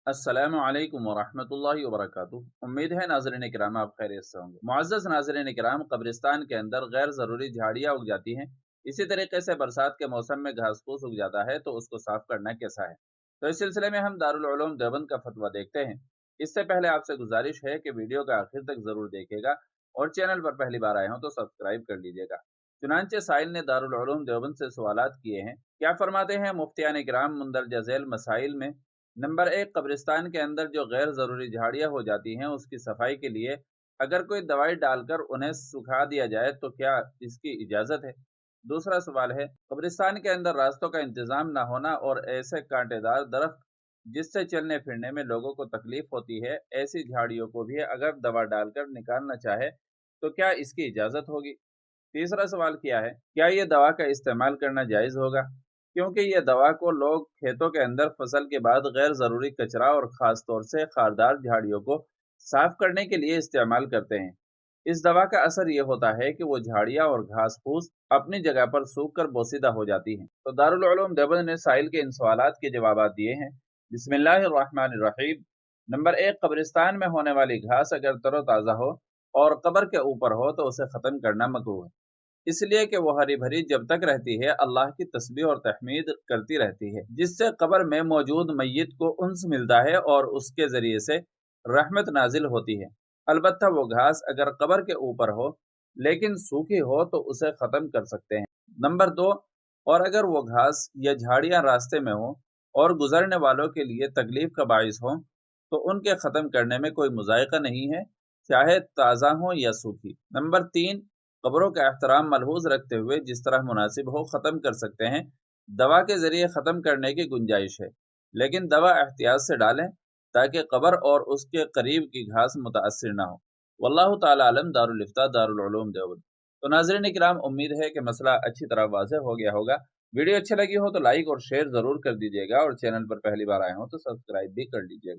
अस्सलामु अलैकुम वरहमतुल्लाहि वबरकातुहू। उम्मीद है नाज़रीन किराम आप खैरियत से होंगे। मुअज़्ज़ज़ नाज़रीन किराम, कब्रिस्तान के अंदर गैर ज़रूरी झाड़ियाँ उग जाती हैं। इसी तरीके से बरसात के मौसम में घास फूस उग जाता है, तो उसको साफ करना कैसा है। तो इस सिलसिले में हम दारुल उलूम देवबंद का फतवा देखते हैं। इससे पहले आपसे गुजारिश है कि वीडियो का आखिर तक ज़रूर देखिएगा और चैनल पर पहली बार आए हों तो सब्सक्राइब कर लीजिएगा। चुनांचे साइल ने दारुल उलूम देवबंद से सवालात किए हैं। क्या फरमाते हैं मुफ्तियान किराम मुंदरजा झैल मसाइल में। नंबर एक, कब्रिस्तान के अंदर जो गैर ज़रूरी झाड़ियाँ हो जाती हैं, उसकी सफाई के लिए अगर कोई दवाई डालकर उन्हें सुखा दिया जाए तो क्या इसकी इजाज़त है? दूसरा सवाल है, कब्रिस्तान के अंदर रास्तों का इंतज़ाम ना होना और ऐसे कांटेदार दरख्त जिससे चलने फिरने में लोगों को तकलीफ होती है, ऐसी झाड़ियों को भी अगर दवा डालकर निकालना चाहे तो क्या इसकी इजाज़त होगी? तीसरा सवाल क्या है, क्या ये दवा का इस्तेमाल करना जायज़ होगा? क्योंकि ये दवा को लोग खेतों के अंदर फसल के बाद गैर ज़रूरी कचरा और ख़ास तौर से खारदार झाड़ियों को साफ़ करने के लिए इस्तेमाल करते हैं। इस दवा का असर ये होता है कि वो झाड़ियाँ और घास-फूस अपनी जगह पर सूख कर बोसीदा हो जाती हैं। तो दारुल उलूम देवबंद ने साइल के इन सवालात के जवाबात दिए हैं। बिस्मिल्लाहिर्रहमानिर्रहीम। नंबर एक, कब्रिस्तान में होने वाली घास अगर तरोताज़ा हो और कब्र के ऊपर हो तो उसे ख़त्म करना मकरूह है। इसलिए कि वो हरी भरी जब तक रहती है अल्लाह की तस्बीह और तहमीद करती रहती है, जिससे कब्र में मौजूद मय्यत को उन्स मिलता है और उसके जरिए से रहमत नाजिल होती है। अलबत्ता वो घास अगर कब्र के ऊपर हो लेकिन सूखी हो तो उसे ख़त्म कर सकते हैं। नंबर दो, और अगर वो घास या झाड़ियाँ रास्ते में हो और गुजरने वालों के लिए तकलीफ का बाइस हो तो उनके ख़त्म करने में कोई मुज़ायक़ा नहीं है, चाहे ताज़ा हो या सूखी। नंबर तीन, कब्रों का एहतराम मलहूज रखते हुए जिस तरह मुनासिब हो ख़त्म कर सकते हैं। दवा के ज़रिए ख़त्म करने की गुंजाइश है, लेकिन दवा एहतियात से डालें ताकि कब्र और उसके करीब की घास मुतासिर ना हो। वल्लाहु ताला आलम। दारुल इफ्ता दारुल उलूम देवबंद। तो नाज़रीन किराम, उम्मीद है कि मसला अच्छी तरह वाज़ेह हो गया होगा। वीडियो अच्छी लगी हो तो लाइक और शेयर ज़रूर कर दीजिएगा और चैनल पर पहली बार आए हो तो सब्सक्राइब भी कर लीजिएगा।